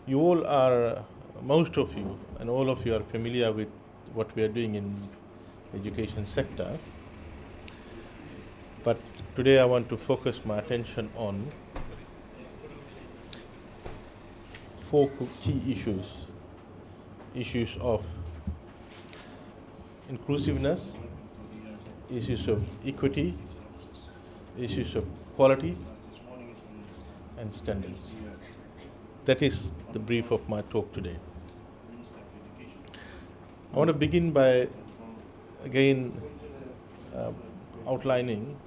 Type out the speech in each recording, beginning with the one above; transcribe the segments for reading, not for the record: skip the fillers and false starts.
You all are, most of you, and all of you are familiar with what we are doing in the education sector. But today I want to focus my attention on four key issues of inclusiveness, issues of equity, issues of quality, and standards. That is the brief of my talk today. I want to begin by, again, outlining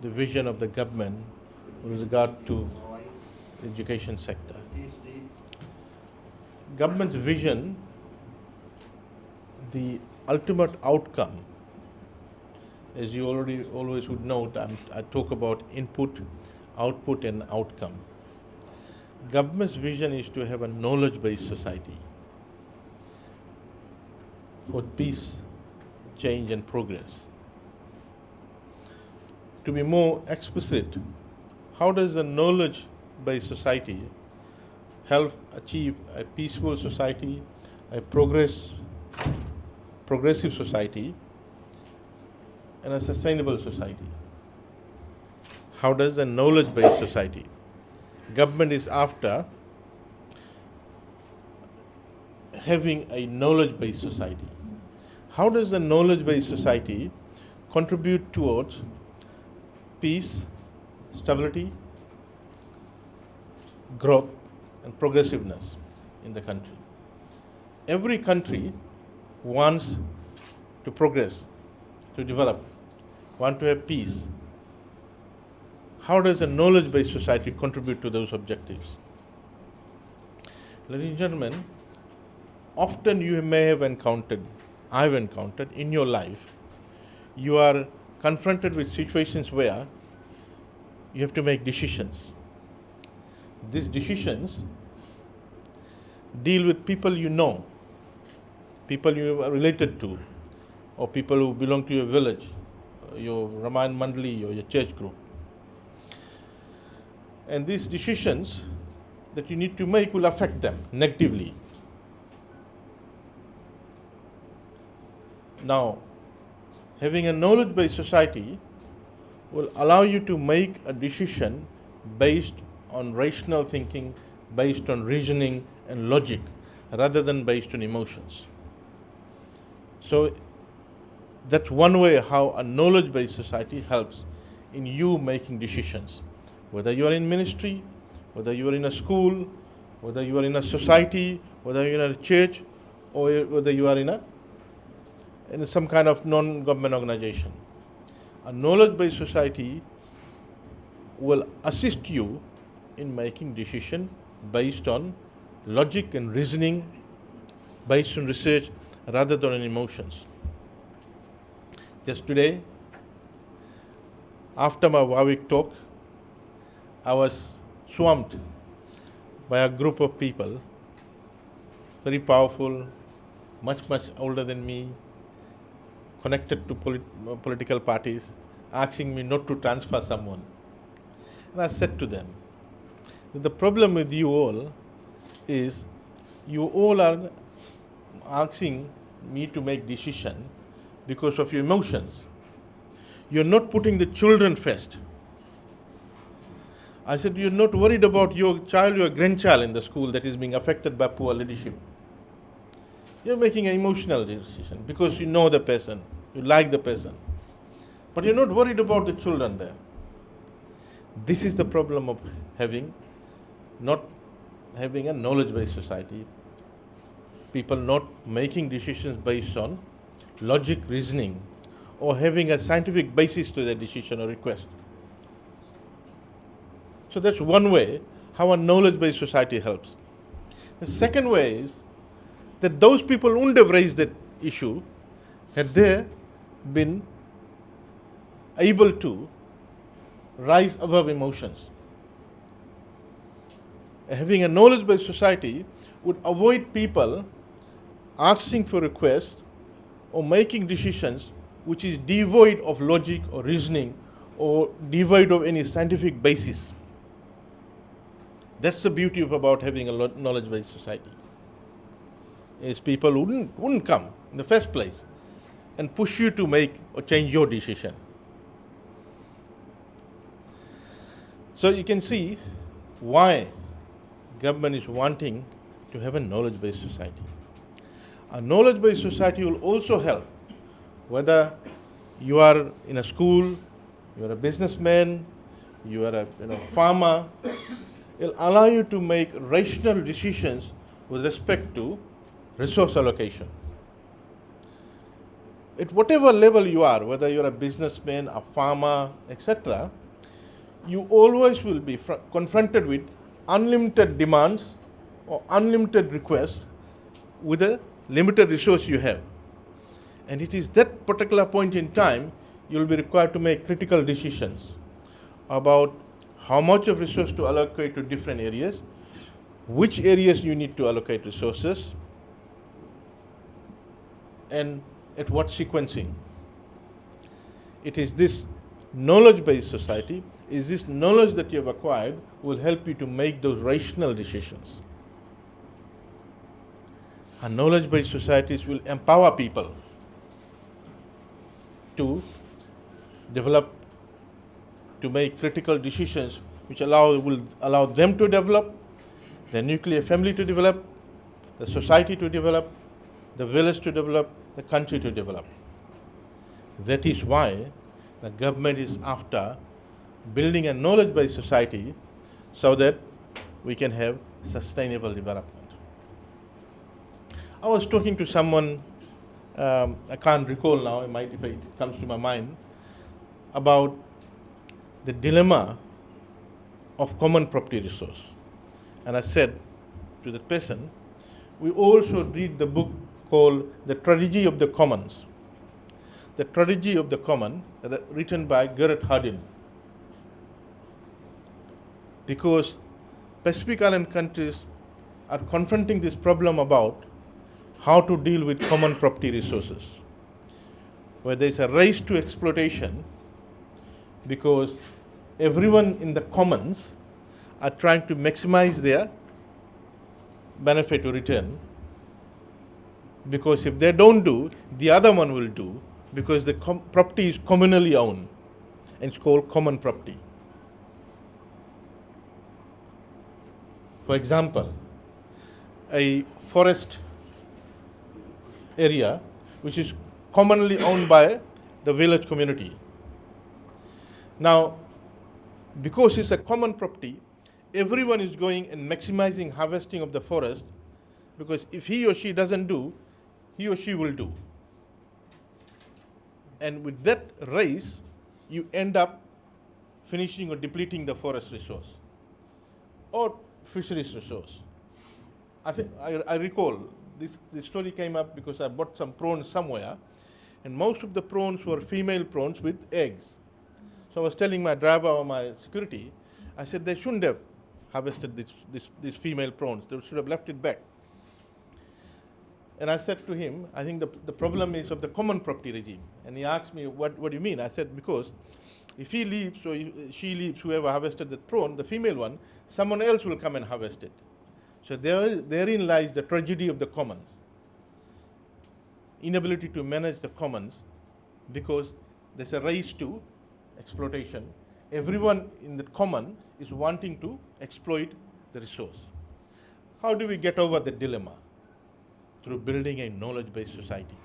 the vision of the government with regard to the education sector. Government's vision, the ultimate outcome, as you always would note, I talk about input, output, and outcome. Government's vision is to have a knowledge-based society for peace, change, and progress. To be more explicit, how does a knowledge-based society help achieve a peaceful society, a progressive society, and a sustainable society? How does a knowledge-based society? Government is after having a knowledge-based society. How does a knowledge-based society contribute towards peace, stability, growth, and progressiveness in the country? Every country wants to progress, to develop, want to have peace. How does a knowledge-based society contribute to those objectives? Ladies and gentlemen, often you may have encountered, I've encountered in your life, you are confronted with situations where you have to make decisions. These decisions deal with people you know, people you are related to, or people who belong to your village, your Ramayana Mandali, or your church group. And these decisions that you need to make will affect them negatively. Now, having a knowledge-based society will allow you to make a decision based on rational thinking, based on reasoning and logic, rather than based on emotions. So that's one way how a knowledge-based society helps in you making decisions. Whether you are in ministry, whether you are in a school, whether you are in a society, whether you are in a church, or whether you are in some kind of non-government organization. A knowledge-based society will assist you in making decisions based on logic and reasoning, based on research, rather than on emotions. Just today, after my Warwick talk, I was swamped by a group of people, very powerful, much older than me, connected to political parties, asking me not to transfer someone. And I said to them, the problem with you all is you all are asking me to make decision because of your emotions. You're not putting the children first. I said, you're not worried about your child, your grandchild in the school that is being affected by poor leadership. You're making an emotional decision because you know the person, you like the person. But you're not worried about the children there. This is the problem of not having a knowledge-based society. People not making decisions based on logic, reasoning, or having a scientific basis to their decision or request. So that's one way how a knowledge-based society helps. The second way is that those people wouldn't have raised that issue had they been able to rise above emotions. Having a knowledge-based society would avoid people asking for requests or making decisions which is devoid of logic or reasoning or devoid of any scientific basis. That's the beauty of about having a knowledge-based society. Is people wouldn't come in the first place and push you to make or change your decision. So you can see why government is wanting to have a knowledge-based society. A knowledge-based society will also help whether you are in a school, you are a businessman, you are a farmer. It will allow you to make rational decisions with respect to resource allocation. At whatever level you are, whether you're a businessman, a farmer, etc., you always will be confronted with unlimited demands or unlimited requests with a limited resource you have. And it is that particular point in time you will be required to make critical decisions about how much of resource to allocate to different areas, which areas you need to allocate resources, and at what sequencing. It is this knowledge-based society, is this knowledge that you have acquired will help you to make those rational decisions. And knowledge-based societies will empower people to develop, to make critical decisions which will allow them to develop, the nuclear family to develop, the society to develop, the village to develop, the country to develop. That is why the government is after building a knowledge-based society so that we can have sustainable development. I was talking to someone, I can't recall now, if it comes to my mind, about the dilemma of common property resource. And I said to that person, we all should read the book called The Tragedy of the Commons. The Tragedy of the Common, written by Garrett Hardin. Because Pacific Island countries are confronting this problem about how to deal with common property resources, where there is a race to exploitation because everyone in the commons are trying to maximize their benefit or return, because if they don't do, the other one will do, because the property is communally owned and it's called common property. For example, a forest area which is commonly owned by the village community. Now, because it's a common property, everyone is going and maximizing harvesting of the forest, because if he or she doesn't do, he or she will do. And with that race, you end up finishing or depleting the forest resource or fisheries resource. I think I recall this story came up because I bought some prawns somewhere, and most of the prawns were female prawns with eggs. So I was telling my driver or my security, I said they shouldn't have harvested these female prawns. They should have left it back. And I said to him, I think the problem is of the common property regime. And he asked me, what do you mean? I said, because if he leaves or she leaves, whoever harvested the prawn, the female one, someone else will come and harvest it. So therein lies the tragedy of the commons. Inability to manage the commons because there's a race to exploitation. Everyone in the common is wanting to exploit the resource. How do we get over the dilemma? Through building a knowledge-based society,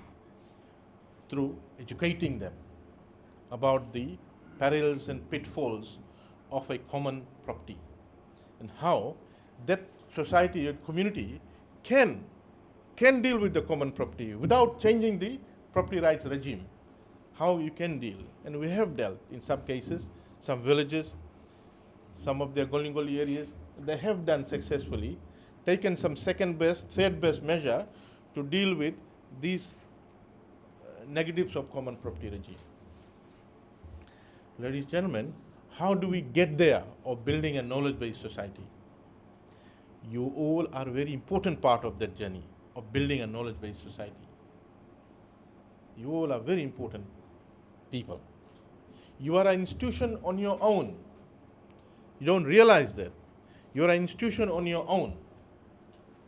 through educating them about the perils and pitfalls of a common property, and how that society or community can deal with the common property without changing the property rights regime. How you can deal, and we have dealt in some cases, some villages, some of their Golingoli areas, they have done successfully, taken some second best, third best measure to deal with these negatives of common property regime. Ladies and gentlemen, how do we get there of building a knowledge-based society? You all are a very important part of that journey of building a knowledge-based society. You all are very important people. You are an institution on your own. You don't realize that. You're an institution on your own.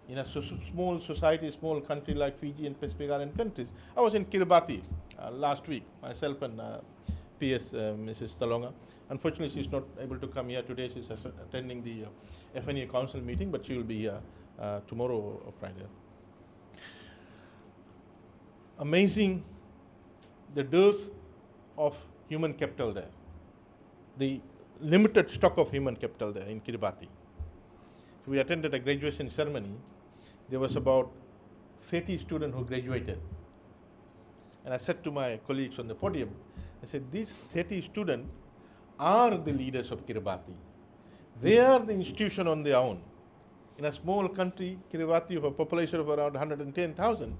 In a small society, small country like Fiji and Pacific Island countries. I was in Kiribati last week, myself and PS Mrs. Talonga. Unfortunately, she's not able to come here today. She's attending the FNA Council meeting, but she will be here tomorrow or Friday. Amazing, the dearth of human capital there, the limited stock of human capital there in Kiribati. We attended a graduation ceremony. There was about 30 students who graduated. And I said to my colleagues on the podium, I said, these 30 students are the leaders of Kiribati. They are the institution on their own. In a small country, Kiribati, of a population of around 110,000,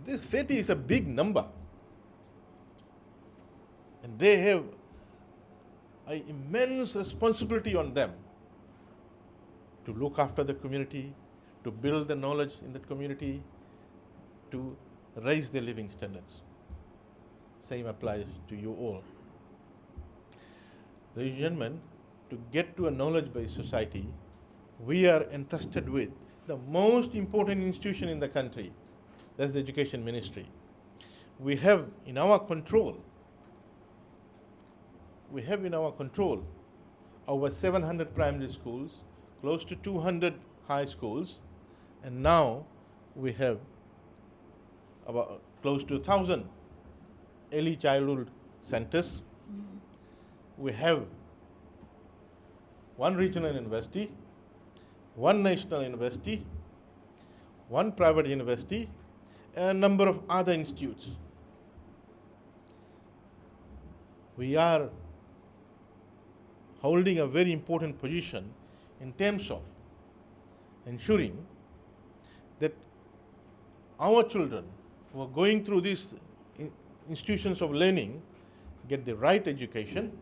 this 30 is a big number. And they have an immense responsibility on them to look after the community, to build the knowledge in the community, to raise their living standards. Same applies to you all. Ladies and gentlemen, to get to a knowledge-based society, we are entrusted with the most important institution in the country. That's the Education Ministry. We have in our control over 700 primary schools, close to 200 high schools, and now we have about close to 1,000 early childhood centers. We have one regional university, one national university, one private university, and a number of other institutes. We are holding a very important position in terms of ensuring that our children who are going through these institutions of learning get the right education.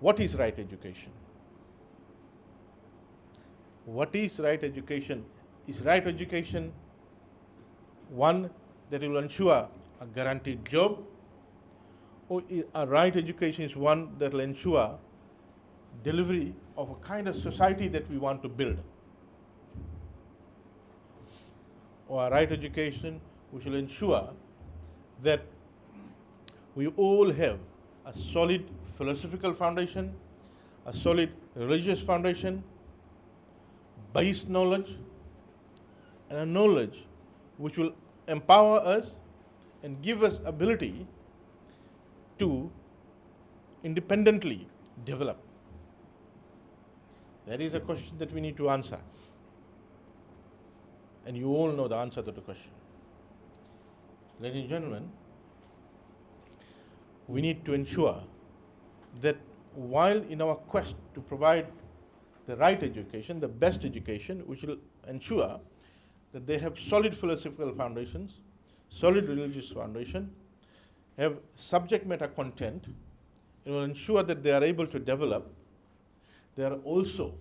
What is right education? What is right education? Is right education one that will ensure a guaranteed job, or a right education is one that will ensure delivery of a kind of society that we want to build? Or a right education which will ensure that we all have a solid philosophical foundation, a solid religious foundation, base knowledge, and a knowledge which will empower us and give us ability to independently develop. That is a question that we need to answer. And you all know the answer to the question. Ladies and gentlemen, we need to ensure that while in our quest to provide the right education, the best education, which will ensure that they have solid philosophical foundations, solid religious foundation, have subject matter content, it will ensure that they are able to develop. They are also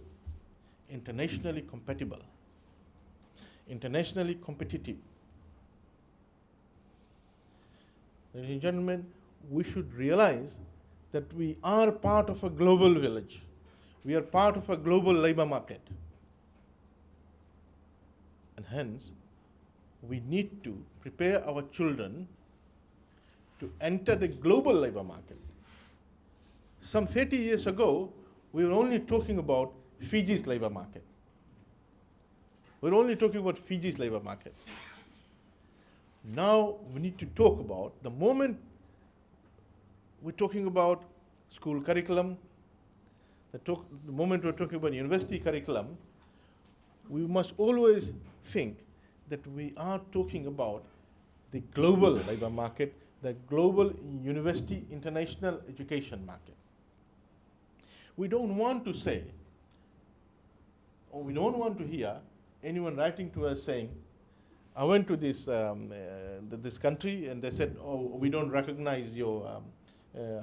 internationally compatible, internationally competitive. Ladies and gentlemen, we should realize that we are part of a global village. We are part of a global labor market. And hence, we need to prepare our children to enter the global labor market. Some 30 years ago, we were only talking about Fiji's labor market. We're only talking about Fiji's labor market. Now we need to talk about, the moment we're talking about school curriculum, the moment we're talking about university curriculum, we must always think that we are talking about the global labor market, the global university international education market. We don't want to say, or we don't want to hear anyone writing to us saying, I went to this country and they said, oh, we don't recognize your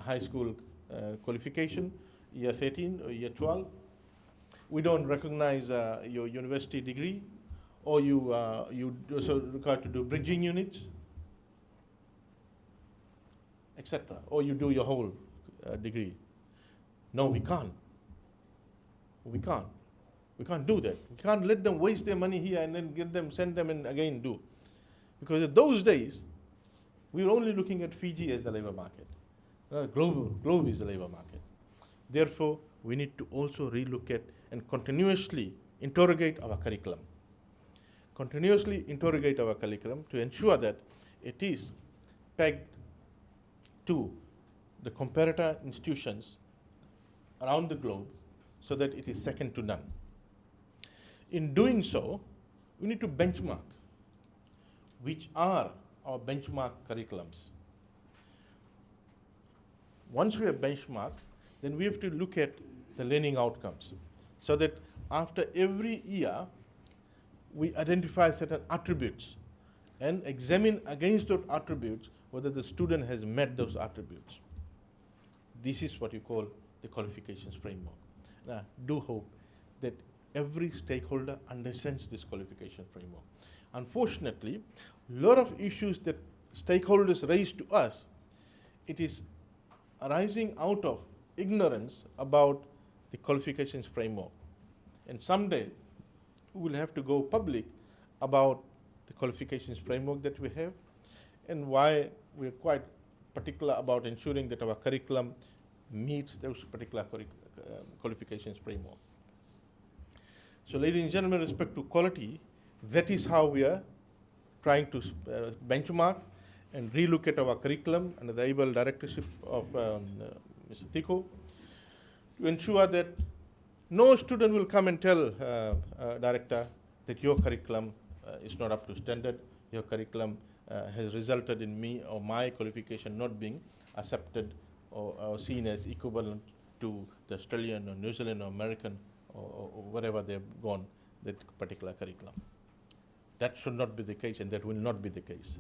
high school qualification, year 13 or year 12. We don't recognize your university degree, or you also required to do bridging units, etc. Or you do your whole degree. No, we can't. We can't. We can't do that. We can't let them waste their money here and then send them and again do. Because in those days, we were only looking at Fiji as the labor market. Globe is the labor market. Therefore, we need to also relook at and continuously interrogate our curriculum. Continuously interrogate our curriculum to ensure that it is pegged to the comparator institutions around the globe so that it is second to none. In doing so, we need to benchmark which are our benchmark curriculums. Once we have benchmarked, then we have to look at the learning outcomes so that after every year, we identify certain attributes and examine against those attributes whether the student has met those attributes. This is what you call the qualifications framework. Now, I do hope that every stakeholder understands this qualification framework. Unfortunately, a lot of issues that stakeholders raise to us, it is arising out of ignorance about the qualifications framework. And someday, we will have to go public about the qualifications framework that we have and why we're quite particular about ensuring that our curriculum meets those particular qualifications framework. So ladies and gentlemen, with respect to quality, that is how we are trying to benchmark and relook at our curriculum under the able directorship of Mr. Tiko to ensure that no student will come and tell director that your curriculum is not up to standard, your curriculum has resulted in me or my qualification not being accepted or seen as equivalent to the Australian or New Zealand or American or wherever they've gone, that particular curriculum. That should not be the case, and that will not be the case.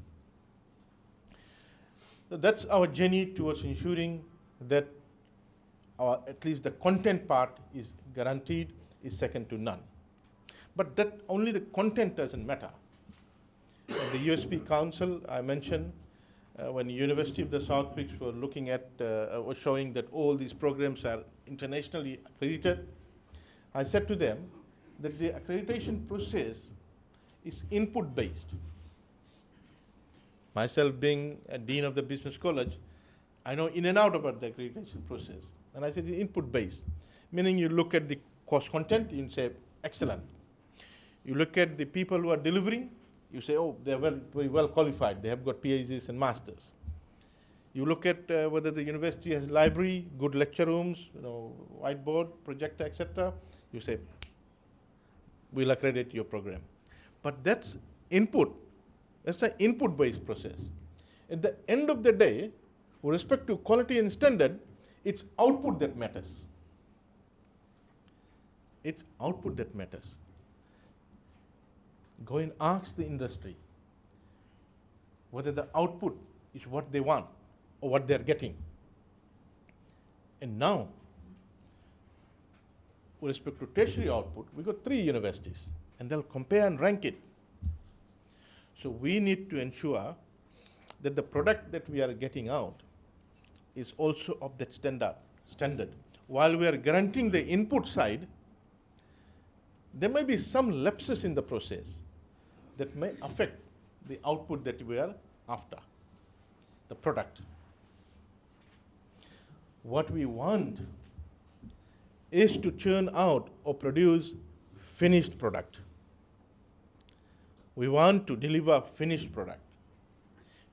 So that's our journey towards ensuring that at least the content part is guaranteed, is second to none. But that only the content doesn't matter. The USP Council, I mentioned, when the University of the South Peaks were looking at, was showing that all these programs are internationally accredited, I said to them that the accreditation process is input-based. Myself being a dean of the business college, I know in and out about the accreditation process. And I said it's input-based, meaning you look at the course content, you say, excellent. You look at the people who are delivering, you say, oh, they're very well qualified. They have got PhDs and masters. You look at whether the university has library, good lecture rooms, whiteboard, projector, etc. You say, we'll accredit your program. But that's input. That's an input-based process. At the end of the day, with respect to quality and standard, it's output that matters. It's output that matters. Go and ask the industry whether the output is what they want or what they're getting. And now, with respect to tertiary output, we've got 3 universities, and they'll compare and rank it. So we need to ensure that the product that we are getting out is also of that standard. While we are guaranteeing the input side, there may be some lapses in the process that may affect the output that we are after, the product. What we want is to churn out or produce finished product. We want to deliver finished product.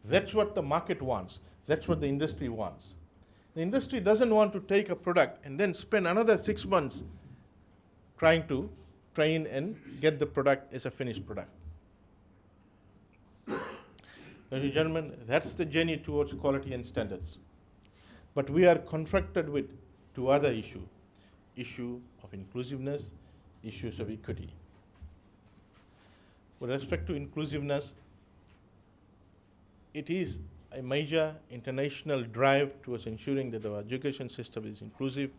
That's what the market wants. That's what the industry wants. The industry doesn't want to take a product and then spend another 6 months trying to train and get the product as a finished product. Ladies and gentlemen, that's the journey towards quality and standards. But we are confronted with 2 other issues. Issue of inclusiveness, issues of equity. With respect to inclusiveness, it is a major international drive towards ensuring that our education system is inclusive.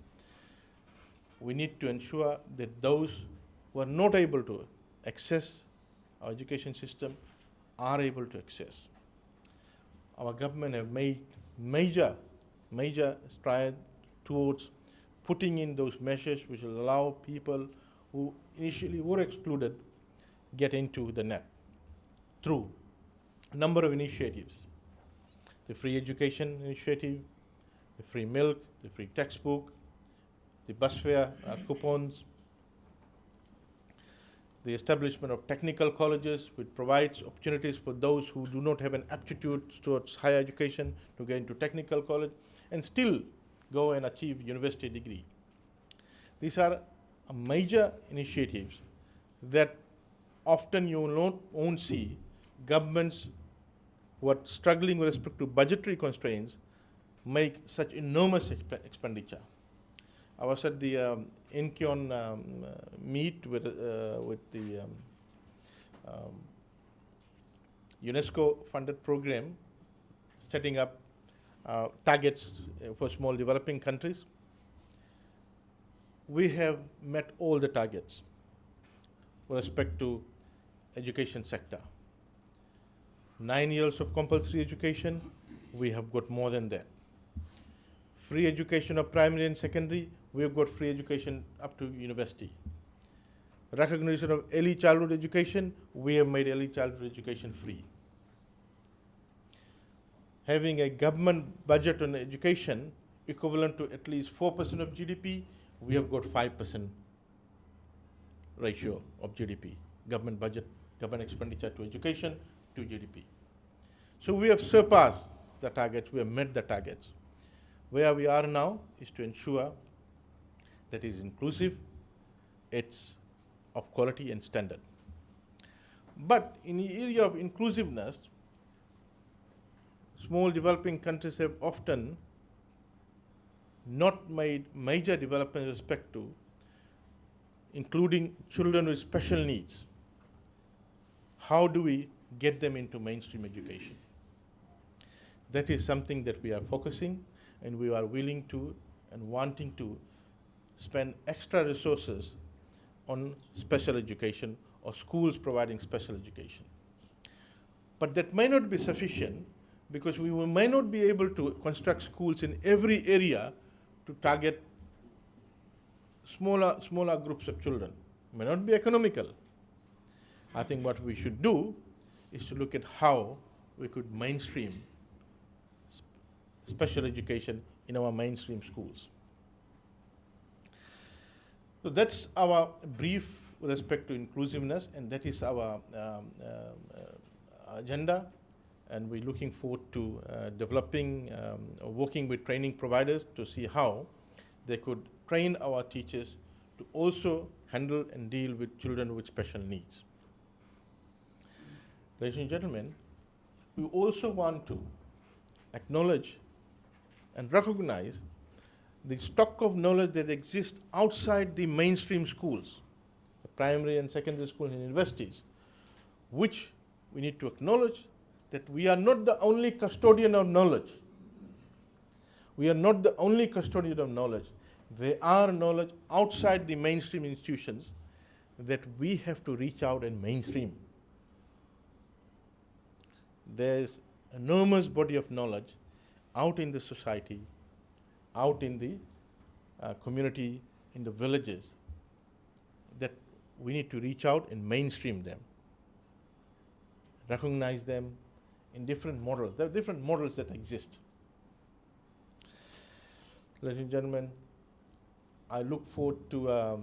We need to ensure that those who are not able to access our education system are able to access. Our government have made major strides towards putting in those measures which will allow people who initially were excluded get into the net through a number of initiatives. The free education initiative, the free milk, the free textbook, the bus fare coupons, the establishment of technical colleges, which provides opportunities for those who do not have an aptitude towards higher education to get into technical college and still go and achieve university degree. These are major initiatives that often you won't see governments who are struggling with respect to budgetary constraints make such enormous expenditure. I was at the Incheon meet with the UNESCO-funded program setting up targets for small developing countries. We have met all the targets with respect to education sector. 9 years of compulsory education, we have got more than that. Free education of primary and secondary, we have got free education up to university. Recognition of early childhood education, we have made early childhood education free. Having a government budget on education equivalent to at least 4% of GDP, we have got 5% ratio of GDP, government budget, government expenditure to education to GDP. So we have surpassed the targets, we have met the targets. Where we are now is to ensure that it is inclusive, it's of quality and standard. But in the area of inclusiveness, small developing countries have often not made major development with respect to including children with special needs. How do we get them into mainstream education? That is something that we are focusing, and we are willing to and wanting to spend extra resources on special education or schools providing special education. But that may not be sufficient because we may not be able to construct schools in every area to target smaller groups of children. It may not be economical. I think what we should do is to look at how we could mainstream special education in our mainstream schools. So that's our brief with respect to inclusiveness, and that is our agenda. And we're looking forward to developing, working with training providers to see how they could train our teachers to also handle and deal with children with special needs. Ladies and gentlemen, we also want to acknowledge and recognize the stock of knowledge that exists outside the mainstream schools, the primary and secondary schools and universities, which we need to acknowledge that we are not the only custodian of knowledge. We are not the only custodian of knowledge. There are knowledge outside the mainstream institutions that we have to reach out and mainstream. There's enormous body of knowledge out in the society, out in the community, in the villages, that we need to reach out and mainstream them, recognize them in different models. There are different models that exist. Ladies and gentlemen, I look forward to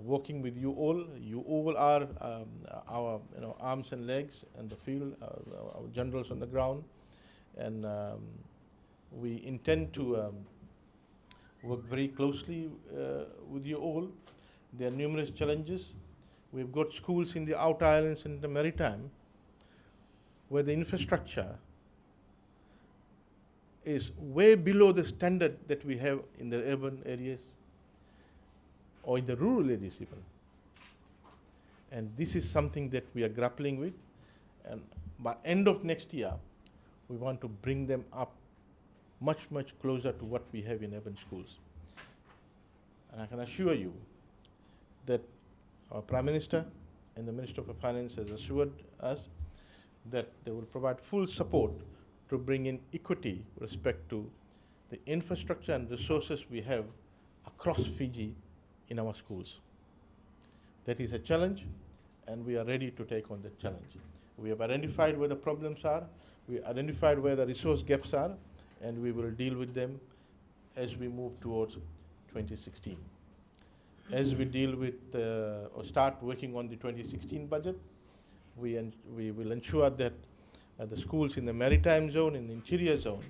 working with you all. You all are our arms and legs in the field, our generals on the ground, and we intend to work very closely with you all. There are numerous challenges. We've got schools in the outer islands and the maritime where the infrastructure is way below the standard that we have in the urban areas or in the rural areas even. And this is something that we are grappling with, and by end of next year, we want to bring them up much, much closer to what we have in urban schools. And I can assure you that our Prime Minister and the Minister of Finance has assured us that they will provide full support to bring in equity with respect to the infrastructure and resources we have across Fiji in our schools. That is a challenge, and we are ready to take on that challenge. We have identified where the problems are, we identified where the resource gaps are, and we will deal with them as we move towards 2016. As we deal with or start working on the 2016 budget, we will ensure that the schools in the maritime zone and interior zone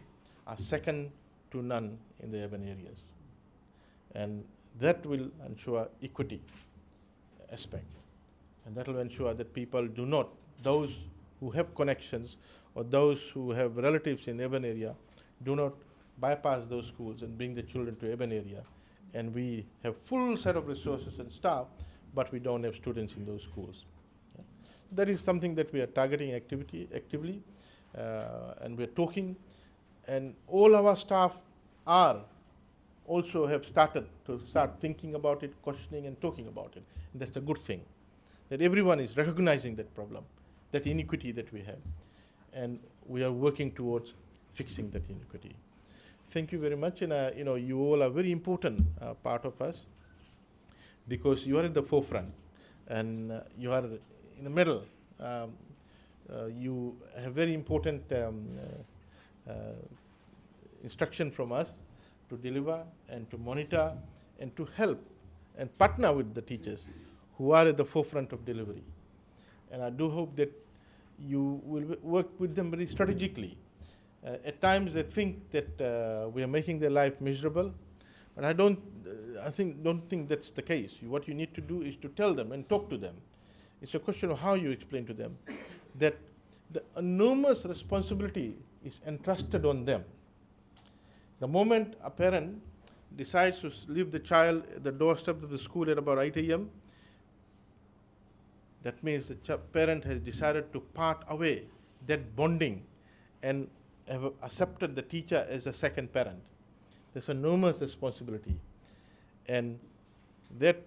are second to none in the urban areas. And that will ensure equity aspect. And that will ensure that people do not, those who have connections or those who have relatives in urban area, do not bypass those schools and bring the children to urban area. And we have full set of resources and staff, but we don't have students in those schools. Yeah. That is something that we are targeting actively, and we're talking, and all our staff are also have started to start thinking about it, questioning and talking about it. And that's a good thing, that everyone is recognizing that problem, that inequity that we have. And we are working towards fixing that inequity. Thank you very much, and you all are very important part of us, because you are at the forefront, and you are in the middle. You have very important instruction from us to deliver and to monitor and to help and partner with the teachers who are at the forefront of delivery. And I do hope that you will work with them very strategically. At times they think that we are making their life miserable, but I don't think that's the case. What you need to do is to tell them and talk to them. It's a question of how you explain to them that the enormous responsibility is entrusted on them. The moment a parent decides to leave the child at the doorstep of the school at about 8 a.m., that means the parent has decided to part away that bonding and have accepted the teacher as a second parent. There's enormous responsibility. And that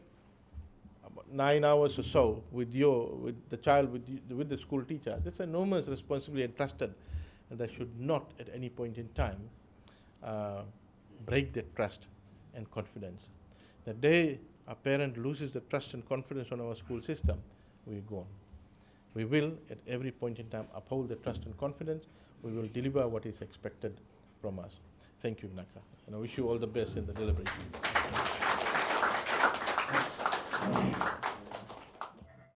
about 9 hours or so with the child, with the school teacher, that's enormous responsibility entrusted, and that should not at any point in time break that trust and confidence. The day a parent loses the trust and confidence on our school system, we're gone. We will, at every point in time, uphold the trust and confidence. We will deliver what is expected from us. Thank you, Naka. And I wish you all the best in the deliberation.